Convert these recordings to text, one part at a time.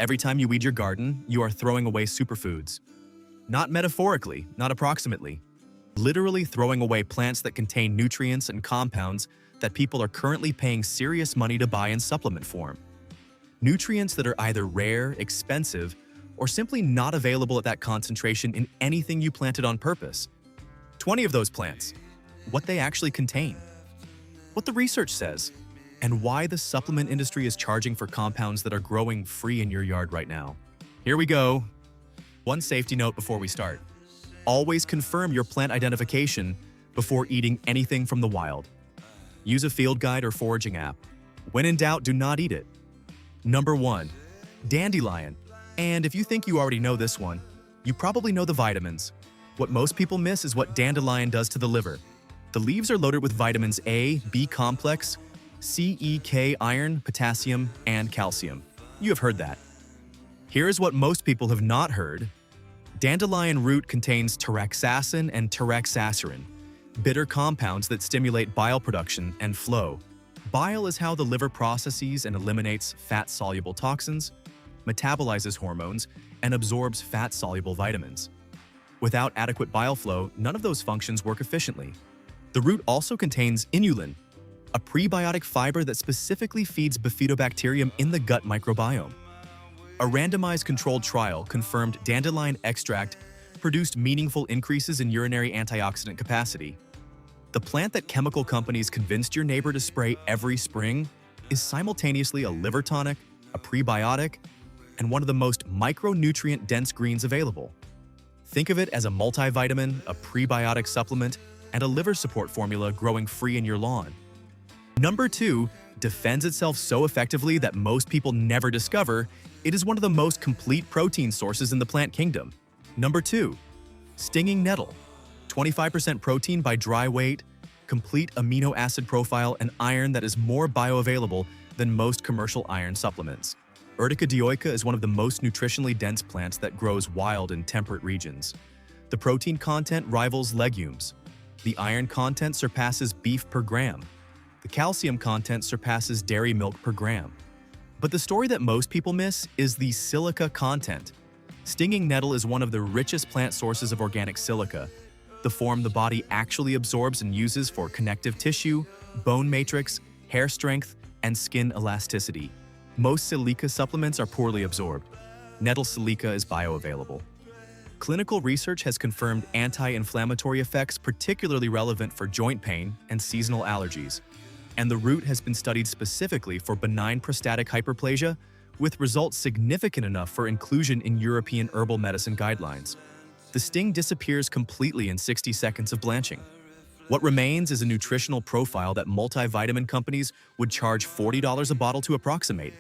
Every time you weed your garden, you are throwing away superfoods. Not metaphorically, not approximately. Literally throwing away plants that contain nutrients and compounds that people are currently paying serious money to buy in supplement form. Nutrients that are either rare, expensive, or simply not available at that concentration in anything you planted on purpose. 20 of those plants, what they actually contain, what the research says, and why the supplement industry is charging for compounds that are growing free in your yard right now. Here we go. One safety note before we start. Always confirm your plant identification before eating anything from the wild. Use a field guide or foraging app. When in doubt, do not eat it. Number 1. Dandelion. And if you think you already know this one, you probably know the vitamins. What most people miss is what dandelion does to the liver. The leaves are loaded with vitamins A, B complex, C, E, K, iron, potassium, and calcium. You have heard that. Here is what most people have not heard. Dandelion root contains taraxacin and taraxacerin, bitter compounds that stimulate bile production and flow. Bile is how the liver processes and eliminates fat-soluble toxins, metabolizes hormones, and absorbs fat-soluble vitamins. Without adequate bile flow, none of those functions work efficiently. The root also contains inulin, a prebiotic fiber that specifically feeds bifidobacterium in the gut microbiome. A randomized controlled trial confirmed dandelion extract produced meaningful increases in urinary antioxidant capacity. The plant that chemical companies convinced your neighbor to spray every spring is simultaneously a liver tonic, a prebiotic, and one of the most micronutrient-dense greens available. Think of it as a multivitamin, a prebiotic supplement, and a liver support formula growing free in your lawn. Number 2 defends itself so effectively that most people never discover it is one of the most complete protein sources in the plant kingdom. Number 2. Stinging nettle. 25% protein by dry weight, complete amino acid profile, and iron that is more bioavailable than most commercial iron supplements. Urtica dioica is one of the most nutritionally dense plants that grows wild in temperate regions. The protein content rivals legumes. The iron content surpasses beef per gram. The calcium content surpasses dairy milk per gram. But the story that most people miss is the silica content. Stinging nettle is one of the richest plant sources of organic silica, the form the body actually absorbs and uses for connective tissue, bone matrix, hair strength, and skin elasticity. Most silica supplements are poorly absorbed. Nettle silica is bioavailable. Clinical research has confirmed anti-inflammatory effects particularly relevant for joint pain and seasonal allergies. And the root has been studied specifically for benign prostatic hyperplasia, with results significant enough for inclusion in European herbal medicine guidelines. The sting disappears completely in 60 seconds of blanching. What remains is a nutritional profile that multivitamin companies would charge $40 a bottle to approximate.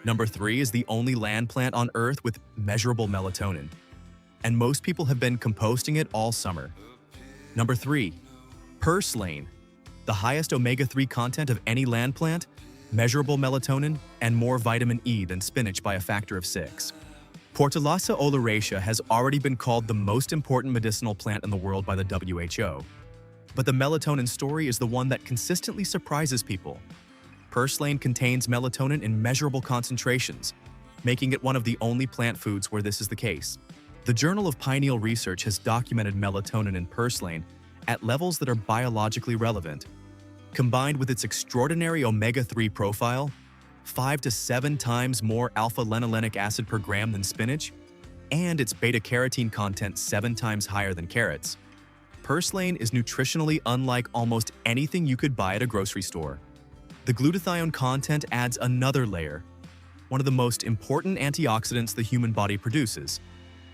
Number 3 is the only land plant on Earth with measurable melatonin. And most people have been composting it all summer. Number 3. Purslane. The highest omega-3 content of any land plant, measurable melatonin, and more vitamin E than spinach by a factor of 6. Portulaca oleracea has already been called the most important medicinal plant in the world by the WHO. But the melatonin story is the one that consistently surprises people. Purslane contains melatonin in measurable concentrations, making it one of the only plant foods where this is the case. The Journal of Pineal Research has documented melatonin in purslane at levels that are biologically relevant. Combined with its extraordinary omega-3 profile, 5 to 7 times more alpha-linolenic acid per gram than spinach, and its beta-carotene content 7 times higher than carrots, purslane is nutritionally unlike almost anything you could buy at a grocery store. The glutathione content adds another layer, one of the most important antioxidants the human body produces,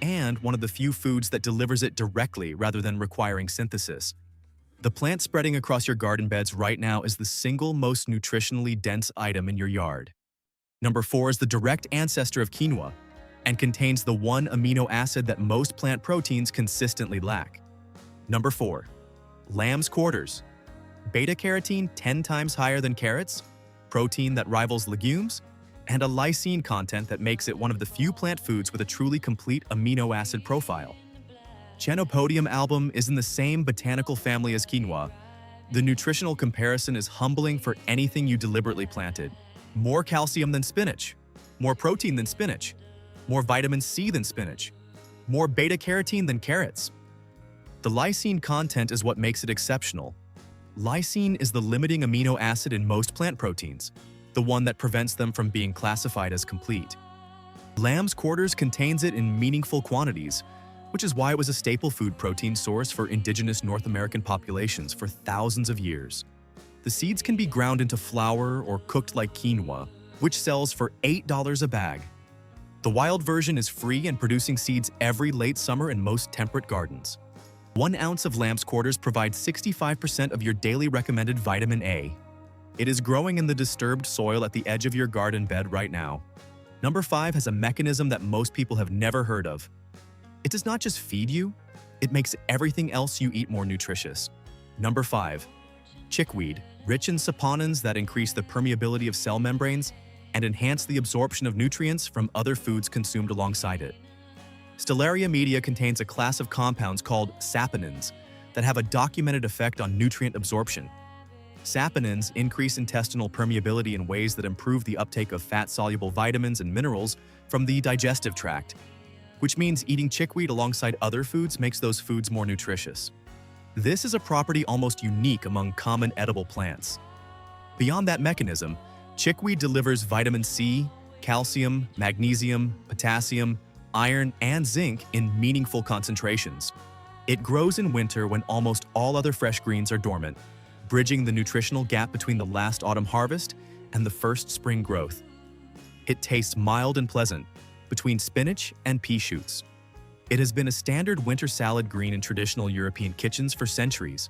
and one of the few foods that delivers it directly rather than requiring synthesis. The plant spreading across your garden beds right now is the single most nutritionally dense item in your yard. Number 4 is the direct ancestor of quinoa and contains the one amino acid that most plant proteins consistently lack. Number 4. Lamb's quarters. Beta-carotene 10 times higher than carrots, protein that rivals legumes, and a lysine content that makes it one of the few plant foods with a truly complete amino acid profile. Chenopodium album is in the same botanical family as quinoa. The nutritional comparison is humbling for anything you deliberately planted. More calcium than spinach, more protein than spinach, more vitamin C than spinach, more beta-carotene than carrots. The lysine content is what makes it exceptional. Lysine is the limiting amino acid in most plant proteins, the one that prevents them from being classified as complete. Lamb's quarters contains it in meaningful quantities, which is why it was a staple food protein source for indigenous North American populations for thousands of years. The seeds can be ground into flour or cooked like quinoa, which sells for $8 a bag. The wild version is free and producing seeds every late summer in most temperate gardens. 1 ounce of lamb's quarters provides 65% of your daily recommended vitamin A. It is growing in the disturbed soil at the edge of your garden bed right now. Number 5 has a mechanism that most people have never heard of. It does not just feed you, it makes everything else you eat more nutritious. Number 5. Chickweed, rich in saponins that increase the permeability of cell membranes and enhance the absorption of nutrients from other foods consumed alongside it. Stellaria media contains a class of compounds called saponins that have a documented effect on nutrient absorption. Saponins increase intestinal permeability in ways that improve the uptake of fat-soluble vitamins and minerals from the digestive tract, which means eating chickweed alongside other foods makes those foods more nutritious. This is a property almost unique among common edible plants. Beyond that mechanism, chickweed delivers vitamin C, calcium, magnesium, potassium, iron, and zinc in meaningful concentrations. It grows in winter when almost all other fresh greens are dormant, bridging the nutritional gap between the last autumn harvest and the first spring growth. It tastes mild and pleasant, between spinach and pea shoots. It has been a standard winter salad green in traditional European kitchens for centuries.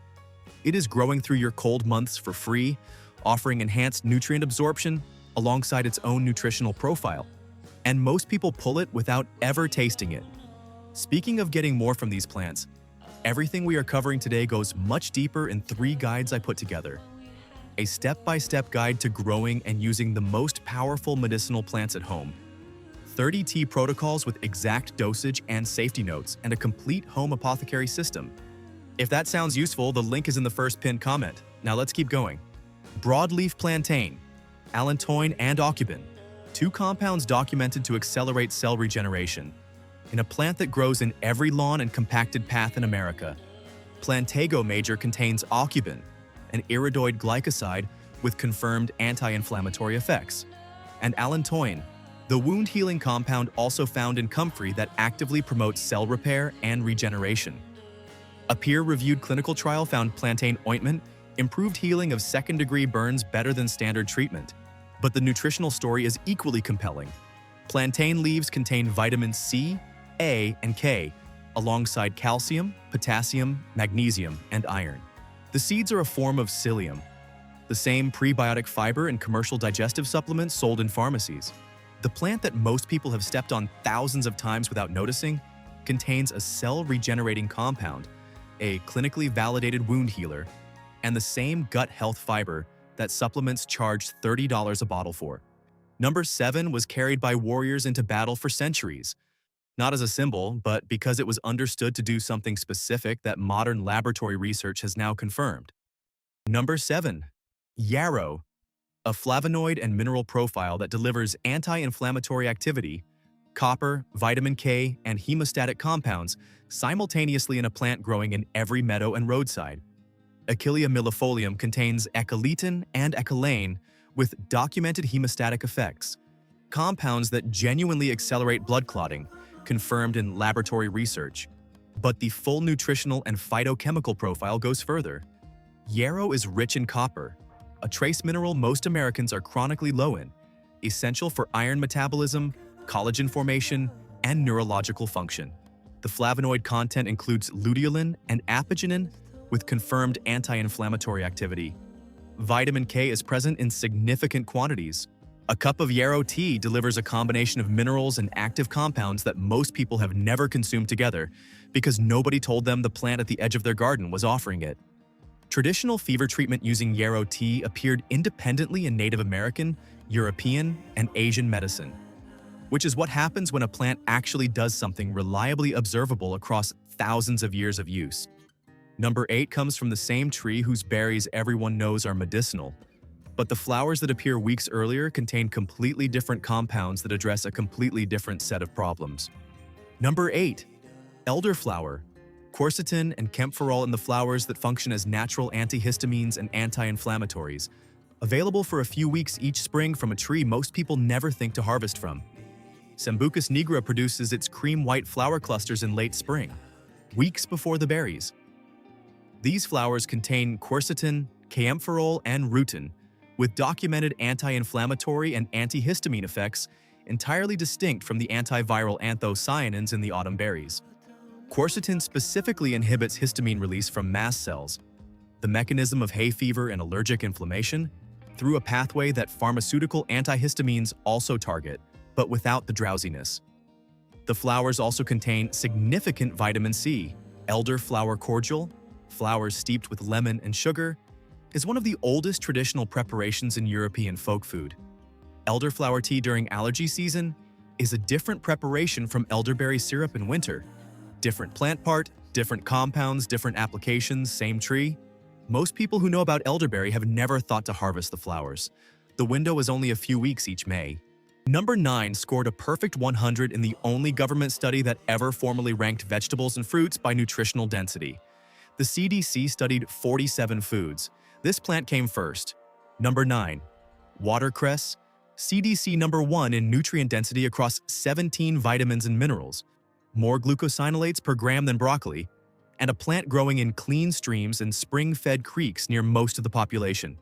It is growing through your cold months for free, offering enhanced nutrient absorption alongside its own nutritional profile. And most people pull it without ever tasting it. Speaking of getting more from these plants, everything we are covering today goes much deeper in 3 guides I put together. A step-by-step guide to growing and using the most powerful medicinal plants at home. 30 tea protocols with exact dosage and safety notes, and a complete home apothecary system. If that sounds useful, the link is in the first pinned comment. Now let's keep going. Broadleaf plantain, allantoin, and aucubin. 2 compounds documented to accelerate cell regeneration. In a plant that grows in every lawn and compacted path in America. Plantago major contains aucubin, an iridoid glycoside with confirmed anti-inflammatory effects. And allantoin, the wound-healing compound also found in comfrey that actively promotes cell repair and regeneration. A peer-reviewed clinical trial found plantain ointment improved healing of second-degree burns better than standard treatment. But the nutritional story is equally compelling. Plantain leaves contain vitamins C, A, and K, alongside calcium, potassium, magnesium, and iron. The seeds are a form of psyllium, the same prebiotic fiber in commercial digestive supplements sold in pharmacies. The plant that most people have stepped on thousands of times without noticing contains a cell-regenerating compound, a clinically validated wound healer, and the same gut health fiber that supplements charge $30 a bottle for. Number 7 was carried by warriors into battle for centuries, not as a symbol, but because it was understood to do something specific that modern laboratory research has now confirmed. Number 7. Yarrow, a flavonoid and mineral profile that delivers anti-inflammatory activity, copper, vitamin K, and hemostatic compounds simultaneously in a plant growing in every meadow and roadside. Achillea millefolium contains echinacea and echinacea with documented hemostatic effects, compounds that genuinely accelerate blood clotting, confirmed in laboratory research. But the full nutritional and phytochemical profile goes further. Yarrow is rich in copper, a trace mineral most Americans are chronically low in, essential for iron metabolism, collagen formation, and neurological function. The flavonoid content includes luteolin and apigenin with confirmed anti-inflammatory activity. Vitamin K is present in significant quantities. A cup of yarrow tea delivers a combination of minerals and active compounds that most people have never consumed together because nobody told them the plant at the edge of their garden was offering it. Traditional fever treatment using yarrow tea appeared independently in Native American, European, and Asian medicine, which is what happens when a plant actually does something reliably observable across thousands of years of use. Number 8 comes from the same tree whose berries everyone knows are medicinal, But the flowers that appear weeks earlier contain completely different compounds that address a completely different set of problems. Number 8. Elderflower. Quercetin and kaempferol in the flowers that function as natural antihistamines and anti-inflammatories, available for a few weeks each spring from a tree most people never think to harvest from. Sambucus nigra produces its cream-white flower clusters in late spring, weeks before the berries. These flowers contain quercetin, kaempferol, and rutin, with documented anti-inflammatory and antihistamine effects entirely distinct from the antiviral anthocyanins in the autumn berries. Quercetin specifically inhibits histamine release from mast cells, the mechanism of hay fever and allergic inflammation, through a pathway that pharmaceutical antihistamines also target, but without the drowsiness. The flowers also contain significant vitamin C. Elderflower cordial, flowers steeped with lemon and sugar, is one of the oldest traditional preparations in European folk food. Elderflower tea during allergy season is a different preparation from elderberry syrup in winter. Different plant part, different compounds, different applications, same tree. Most people who know about elderberry have never thought to harvest the flowers. The window is only a few weeks each May. Number 9 scored a perfect 100 in the only government study that ever formally ranked vegetables and fruits by nutritional density. The CDC studied 47 foods. This plant came first. Number 9. Watercress. CDC number 1 in nutrient density across 17 vitamins and minerals, more glucosinolates per gram than broccoli, and a plant growing in clean streams and spring-fed creeks near most of the population.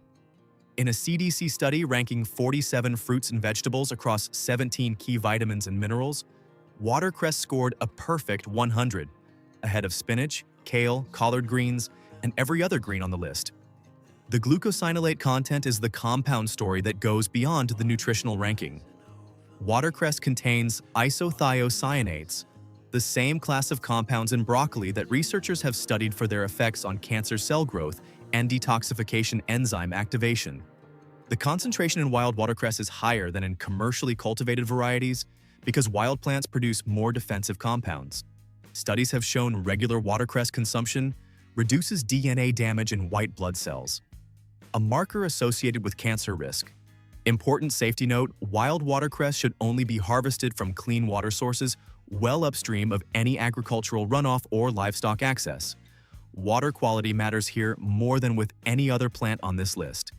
In a CDC study ranking 47 fruits and vegetables across 17 key vitamins and minerals, watercress scored a perfect 100, ahead of spinach, kale, collard greens, and every other green on the list. The glucosinolate content is the compound story that goes beyond the nutritional ranking. Watercress contains isothiocyanates, the same class of compounds in broccoli that researchers have studied for their effects on cancer cell growth and detoxification enzyme activation. The concentration in wild watercress is higher than in commercially cultivated varieties because wild plants produce more defensive compounds. Studies have shown regular watercress consumption reduces DNA damage in white blood cells, a marker associated with cancer risk. Important safety note, wild watercress should only be harvested from clean water sources well upstream of any agricultural runoff or livestock access. Water quality matters here more than with any other plant on this list.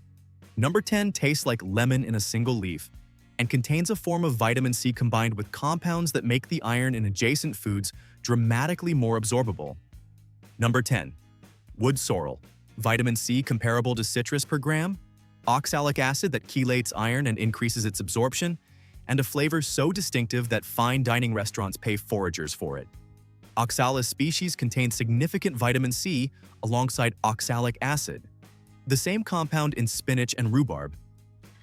Number 10 tastes like lemon in a single leaf and contains a form of vitamin C combined with compounds that make the iron in adjacent foods dramatically more absorbable. Number 10. Wood sorrel. Vitamin C comparable to citrus per gram, oxalic acid that chelates iron and increases its absorption, and a flavor so distinctive that fine dining restaurants pay foragers for it. Oxalis species contain significant vitamin C alongside oxalic acid, the same compound in spinach and rhubarb.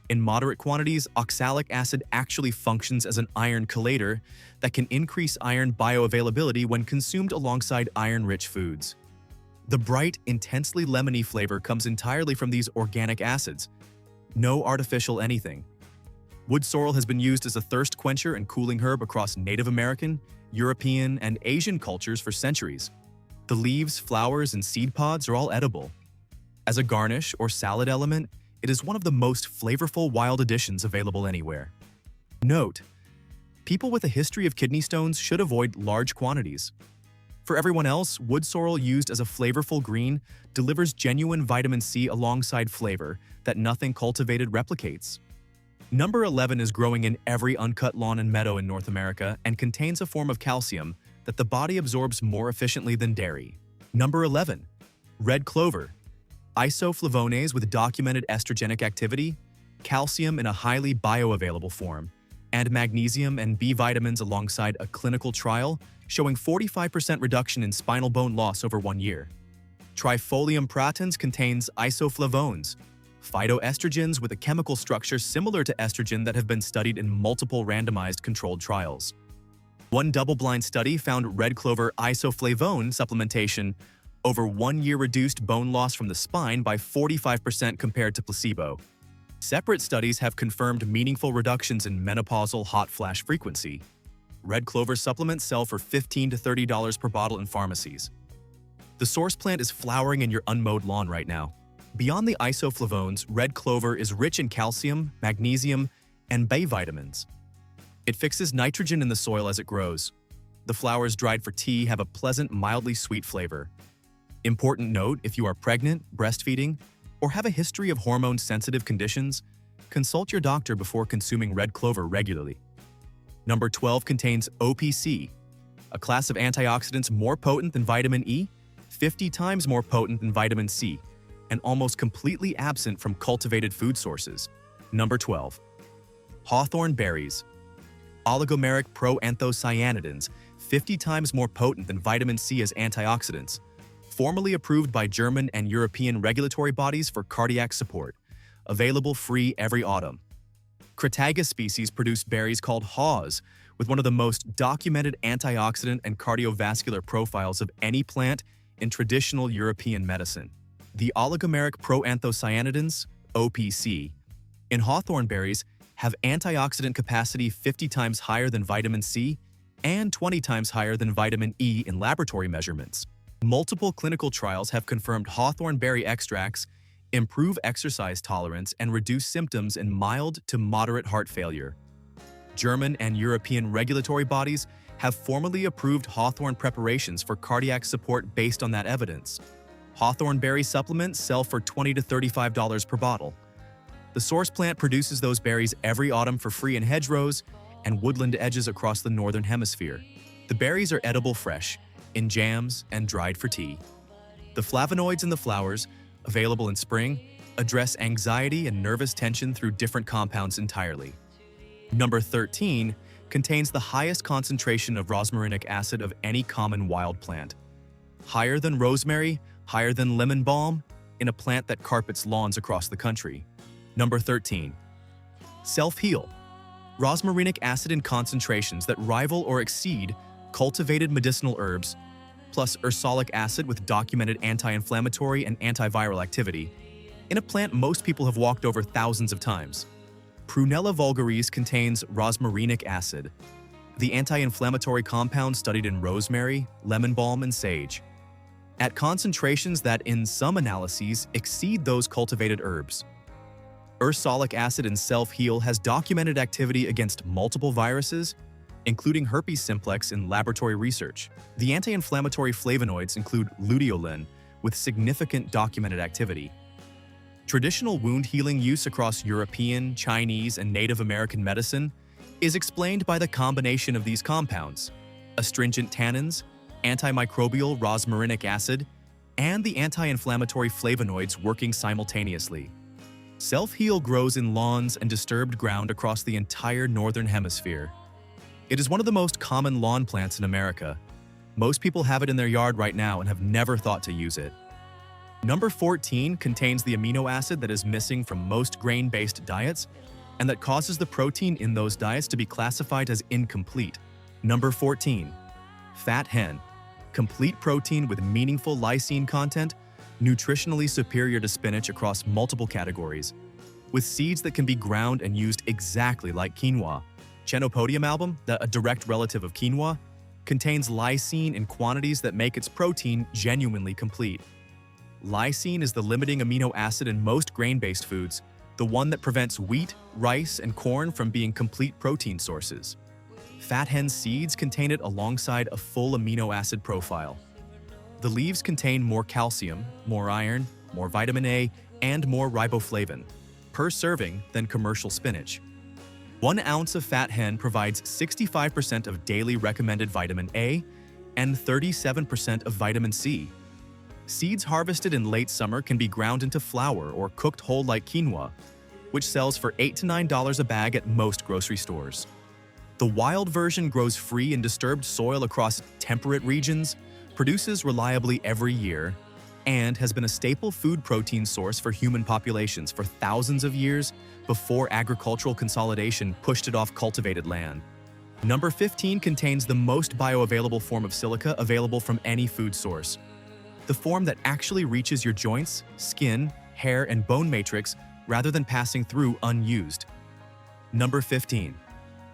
In moderate quantities, oxalic acid actually functions as an iron chelator that can increase iron bioavailability when consumed alongside iron-rich foods. The bright, intensely lemony flavor comes entirely from these organic acids. No artificial anything. Wood sorrel has been used as a thirst quencher and cooling herb across Native American, European, and Asian cultures for centuries. The leaves, flowers, and seed pods are all edible. As a garnish or salad element, it is one of the most flavorful wild additions available anywhere. Note: people with a history of kidney stones should avoid large quantities. For everyone else, wood sorrel used as a flavorful green delivers genuine vitamin C alongside flavor that nothing cultivated replicates. Number 11 is growing in every uncut lawn and meadow in North America and contains a form of calcium that the body absorbs more efficiently than dairy. Number 11. Red clover. Isoflavones with documented estrogenic activity, calcium in a highly bioavailable form, and magnesium and B vitamins alongside a clinical trial showing 45% reduction in spinal bone loss over 1 year. Trifolium pratans contains isoflavones, phytoestrogens with a chemical structure similar to estrogen that have been studied in multiple randomized controlled trials. One double-blind study found red clover isoflavone supplementation over 1 year reduced bone loss from the spine by 45% compared to placebo. Separate studies have confirmed meaningful reductions in menopausal hot flash frequency. Red clover supplements sell for $15 to $30 per bottle in pharmacies. The source plant is flowering in your unmowed lawn right now. Beyond the isoflavones, red clover is rich in calcium, magnesium, and B vitamins. It fixes nitrogen in the soil as it grows. The flowers dried for tea have a pleasant, mildly sweet flavor. Important note, if you are pregnant, breastfeeding, or have a history of hormone-sensitive conditions, consult your doctor before consuming red clover regularly. Number 12 contains OPC, a class of antioxidants more potent than vitamin E, 50 times more potent than vitamin C, and almost completely absent from cultivated food sources. Number 12. Hawthorn berries. Oligomeric proanthocyanidins, 50 times more potent than vitamin C as antioxidants, formally approved by German and European regulatory bodies for cardiac support, available free every autumn. Crataegus species produce berries called haws, with one of the most documented antioxidant and cardiovascular profiles of any plant in traditional European medicine. The oligomeric proanthocyanidins, OPC, in hawthorn berries have antioxidant capacity 50 times higher than vitamin C and 20 times higher than vitamin E in laboratory measurements. Multiple clinical trials have confirmed hawthorn berry extracts improve exercise tolerance and reduce symptoms in mild to moderate heart failure. German and European regulatory bodies have formally approved hawthorn preparations for cardiac support based on that evidence. Hawthorn berry supplements sell for $20 to $35 per bottle. The source plant produces those berries every autumn for free in hedgerows and woodland edges across the northern hemisphere. The berries are edible fresh, in jams, and dried for tea. The flavonoids in the flowers, available in spring, address anxiety and nervous tension through different compounds entirely. Number 13 contains the highest concentration of rosmarinic acid of any common wild plant. Higher than rosemary, higher than lemon balm, in a plant that carpets lawns across the country. Number 13. Self-heal. Rosmarinic acid in concentrations that rival or exceed cultivated medicinal herbs, plus ursolic acid with documented anti-inflammatory and antiviral activity, in a plant most people have walked over thousands of times. Prunella vulgaris contains rosmarinic acid, the anti-inflammatory compound studied in rosemary, lemon balm, and sage, at concentrations that in some analyses exceed those cultivated herbs. Ursolic acid in self-heal has documented activity against multiple viruses, including herpes simplex in laboratory research. The anti-inflammatory flavonoids include luteolin, with significant documented activity. Traditional wound healing use across European, Chinese, and Native American medicine is explained by the combination of these compounds: astringent tannins, antimicrobial rosmarinic acid, and the anti-inflammatory flavonoids working simultaneously. Self-heal grows in lawns and disturbed ground across the entire northern hemisphere. It is one of the most common lawn plants in America. Most people have it in their yard right now and have never thought to use it. Number 14 contains the amino acid that is missing from most grain-based diets and that causes the protein in those diets to be classified as incomplete. Number 14. Fat hen. Complete protein with meaningful lysine content, nutritionally superior to spinach across multiple categories, with seeds that can be ground and used exactly like quinoa. Chenopodium album, a direct relative of quinoa, contains lysine in quantities that make its protein genuinely complete. Lysine is the limiting amino acid in most grain-based foods, the one that prevents wheat, rice, and corn from being complete protein sources. Fat hen seeds contain it alongside a full amino acid profile. The leaves contain more calcium, more iron, more vitamin A, and more riboflavin per serving than commercial spinach. 1 ounce of fat hen provides 65% of daily recommended vitamin A and 37% of vitamin C. Seeds harvested in late summer can be ground into flour or cooked whole like quinoa, which sells for $8 to $9 a bag at most grocery stores. The wild version grows free in disturbed soil across temperate regions, produces reliably every year, and has been a staple food protein source for human populations for thousands of years before agricultural consolidation pushed it off cultivated land. Number 15 contains the most bioavailable form of silica available from any food source, the form that actually reaches your joints, skin, hair, and bone matrix rather than passing through unused. Number 15.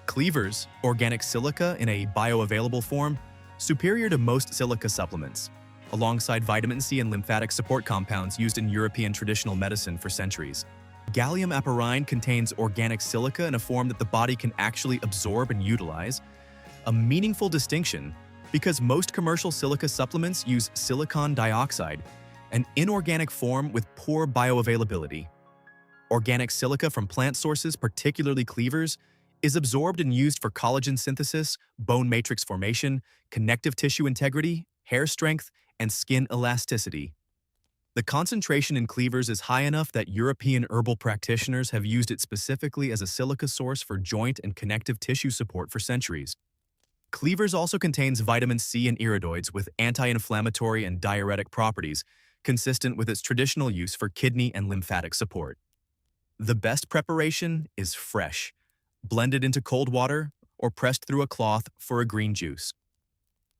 Cleavers, organic silica in a bioavailable form, superior to most silica supplements. alongside vitamin C and lymphatic support compounds used in European traditional medicine for centuries. Gallium apparine contains organic silica in a form that the body can actually absorb and utilize, a meaningful distinction because most commercial silica supplements use silicon dioxide, an inorganic form with poor bioavailability. Organic silica from plant sources, particularly cleavers, is absorbed and used for collagen synthesis, bone matrix formation, connective tissue integrity, hair strength, and skin elasticity. The concentration in cleavers is high enough that European herbal practitioners have used it specifically as a silica source for joint and connective tissue support for centuries. Cleavers also contains vitamin C and iridoids with anti-inflammatory and diuretic properties, consistent with its traditional use for kidney and lymphatic support. The best preparation is fresh, blended into cold water, or pressed through a cloth for a green juice.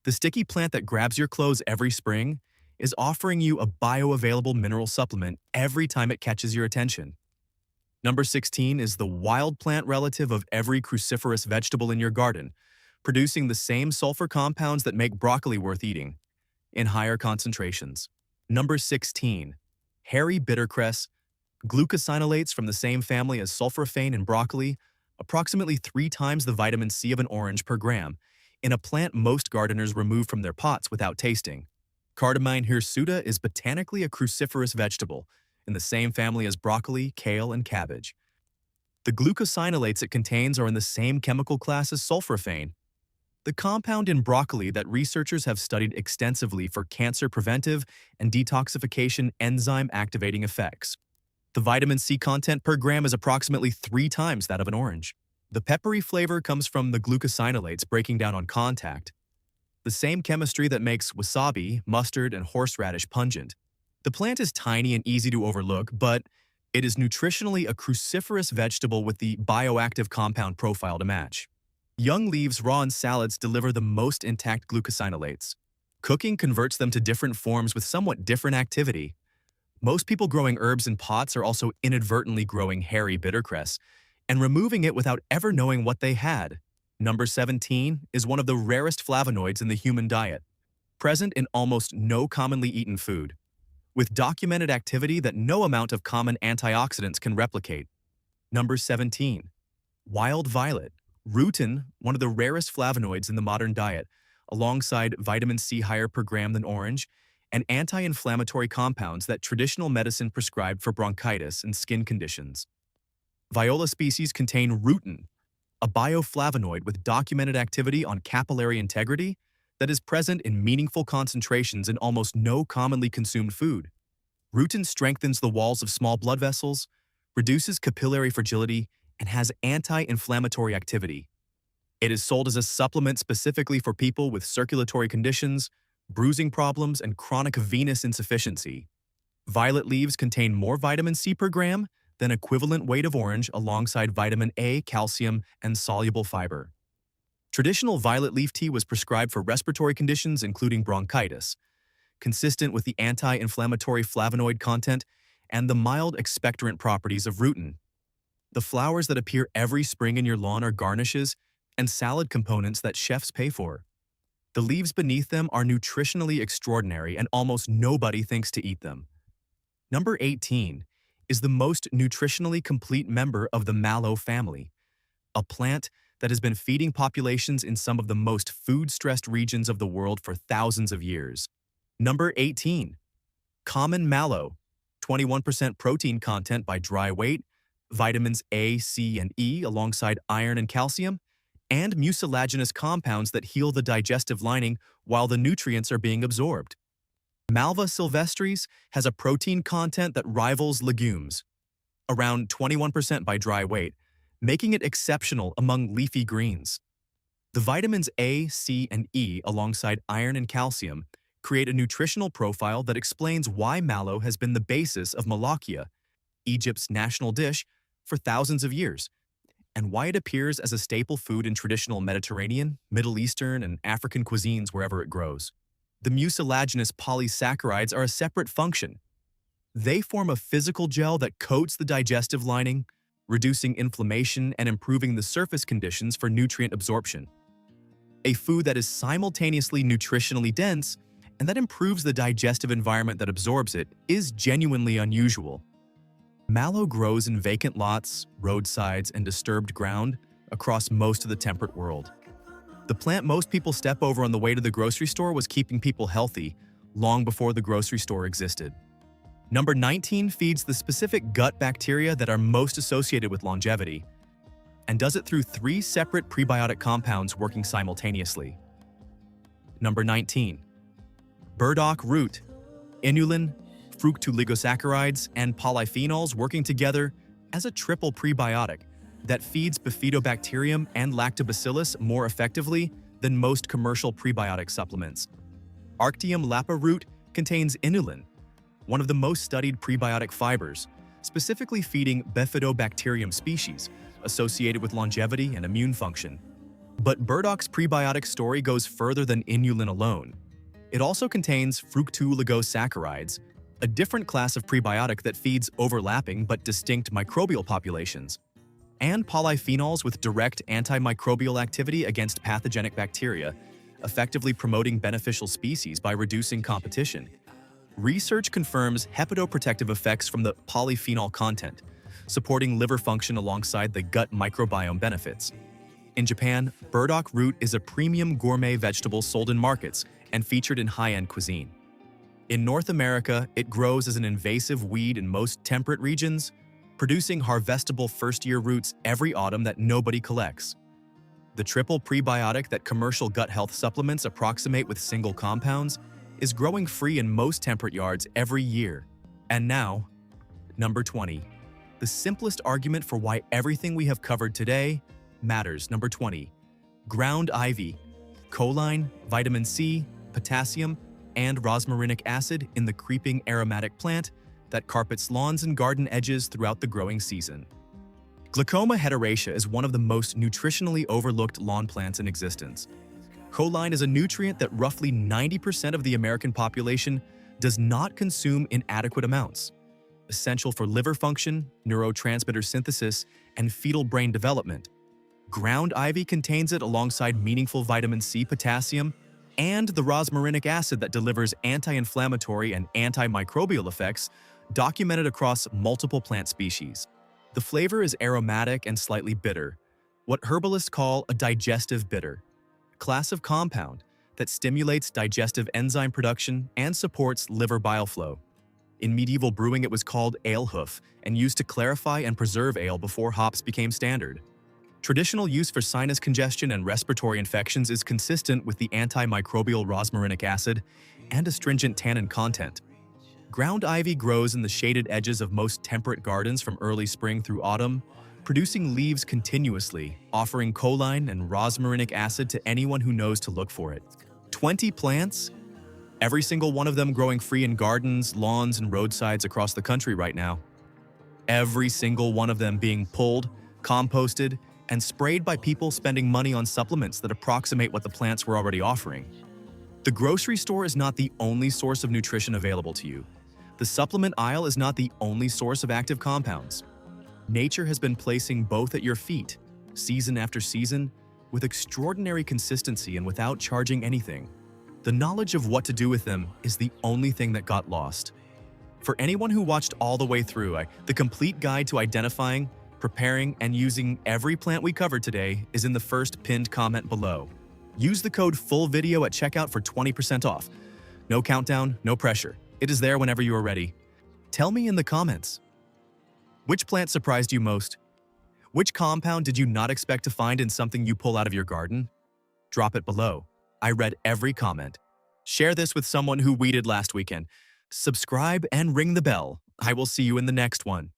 The sticky plant that grabs your clothes every spring is offering you a bioavailable mineral supplement every time it catches your attention. Number 16 is the wild plant relative of every cruciferous vegetable in your garden, producing the same sulfur compounds that make broccoli worth eating, in higher concentrations. Number 16. Hairy bittercress, glucosinolates from the same family as sulforaphane in broccoli, approximately 3 times the vitamin C of an orange per gram, in a plant most gardeners remove from their pots without tasting. Cardamine hirsuta is botanically a cruciferous vegetable, in the same family as broccoli, kale, and cabbage. The glucosinolates it contains are in the same chemical class as sulforaphane, the compound in broccoli that researchers have studied extensively for cancer preventive and detoxification enzyme activating effects. The vitamin C content per gram is approximately 3 times that of an orange. The peppery flavor comes from the glucosinolates breaking down on contact, the same chemistry that makes wasabi, mustard, and horseradish pungent. The plant is tiny and easy to overlook, but it is nutritionally a cruciferous vegetable with the bioactive compound profile to match. Young leaves raw in salads deliver the most intact glucosinolates. Cooking converts them to different forms with somewhat different activity. Most people growing herbs in pots are also inadvertently growing hairy bittercress and removing it without ever knowing what they had. Number 17 is one of the rarest flavonoids in the human diet, present in almost no commonly eaten food, with documented activity that no amount of common antioxidants can replicate. Number 17. Wild violet. Rutin, one of the rarest flavonoids in the modern diet, alongside vitamin C higher per gram than orange, and anti-inflammatory compounds that traditional medicine prescribed for bronchitis and skin conditions. Viola species contain rutin, a bioflavonoid with documented activity on capillary integrity that is present in meaningful concentrations in almost no commonly consumed food. Rutin strengthens the walls of small blood vessels, reduces capillary fragility, and has anti-inflammatory activity. It is sold as a supplement specifically for people with circulatory conditions, bruising problems, and chronic venous insufficiency. Violet leaves contain more vitamin C per gram than equivalent weight of orange alongside vitamin A, calcium, and soluble fiber. Traditional violet leaf tea was prescribed for respiratory conditions including bronchitis, consistent with the anti-inflammatory flavonoid content and the mild expectorant properties of rutin. The flowers that appear every spring in your lawn are garnishes and salad components that chefs pay for. The leaves beneath them are nutritionally extraordinary and almost nobody thinks to eat them. Number 18 is the most nutritionally complete member of the mallow family, a plant that has been feeding populations in some of the most food-stressed regions of the world for thousands of years. Number 18. Common mallow, 21% protein content by dry weight, vitamins A, C, and E alongside iron and calcium, and mucilaginous compounds that heal the digestive lining while the nutrients are being absorbed. Malva sylvestris has a protein content that rivals legumes, around 21% by dry weight, making it exceptional among leafy greens. The vitamins A, C, and E alongside iron and calcium create a nutritional profile that explains why mallow has been the basis of malakia, Egypt's national dish, for thousands of years, and why it appears as a staple food in traditional Mediterranean, Middle Eastern, and African cuisines wherever it grows. The mucilaginous polysaccharides are a separate function. They form a physical gel that coats the digestive lining, reducing inflammation and improving the surface conditions for nutrient absorption. A food that is simultaneously nutritionally dense and that improves the digestive environment that absorbs it, is genuinely unusual. Mallow grows in vacant lots, roadsides, and disturbed ground across most of the temperate world. The plant most people step over on the way to the grocery store was keeping people healthy long before the grocery store existed. Number 19 feeds the specific gut bacteria that are most associated with longevity, and does it through 3 separate prebiotic compounds working simultaneously. Number 19. Burdock root, inulin, fructooligosaccharides, and polyphenols working together as a triple prebiotic that feeds bifidobacterium and lactobacillus more effectively than most commercial prebiotic supplements. Arctium lapa root contains inulin, one of the most studied prebiotic fibers, specifically feeding bifidobacterium species associated with longevity and immune function. But burdock's prebiotic story goes further than inulin alone. It also contains fructooligosaccharides, a different class of prebiotic that feeds overlapping but distinct microbial populations, and polyphenols with direct antimicrobial activity against pathogenic bacteria, effectively promoting beneficial species by reducing competition. Research confirms hepatoprotective effects from the polyphenol content, supporting liver function alongside the gut microbiome benefits. In Japan, burdock root is a premium gourmet vegetable sold in markets and featured in high-end cuisine. In North America, it grows as an invasive weed in most temperate regions, producing harvestable first-year roots every autumn that nobody collects. The triple prebiotic that commercial gut health supplements approximate with single compounds is growing free in most temperate yards every year. And now, number 20. The simplest argument for why everything we have covered today matters. Number 20. Ground ivy, choline, vitamin C, potassium, and rosmarinic acid in the creeping aromatic plant that carpets lawns and garden edges throughout the growing season. Glaucoma heteracea is one of the most nutritionally overlooked lawn plants in existence. Choline is a nutrient that roughly 90% of the American population does not consume in adequate amounts, essential for liver function, neurotransmitter synthesis, and fetal brain development. Ground ivy contains it alongside meaningful vitamin C, potassium, and the rosmarinic acid that delivers anti-inflammatory and antimicrobial effects documented across multiple plant species. The flavor is aromatic and slightly bitter, what herbalists call a digestive bitter, a class of compound that stimulates digestive enzyme production and supports liver bile flow. In medieval brewing, it was called alehoof and used to clarify and preserve ale before hops became standard. Traditional use for sinus congestion and respiratory infections is consistent with the antimicrobial rosmarinic acid and astringent tannin content. Ground ivy grows in the shaded edges of most temperate gardens from early spring through autumn, producing leaves continuously, offering choline and rosmarinic acid to anyone who knows to look for it. 20 plants? Every single one of them growing free in gardens, lawns, and roadsides across the country right now. Every single one of them being pulled, composted, and sprayed by people spending money on supplements that approximate what the plants were already offering. The grocery store is not the only source of nutrition available to you. The supplement aisle is not the only source of active compounds. Nature has been placing both at your feet, season after season, with extraordinary consistency and without charging anything. The knowledge of what to do with them is the only thing that got lost. For anyone who watched all the way through, the complete guide to identifying, preparing, and using every plant we covered today is in the first pinned comment below. Use the code FULLVIDEO at checkout for 20% off. No countdown, no pressure. It is there whenever you are ready. Tell me in the comments. Which plant surprised you most? Which compound did you not expect to find in something you pull out of your garden? Drop it below. I read every comment. Share this with someone who weeded last weekend. Subscribe and ring the bell. I will see you in the next one.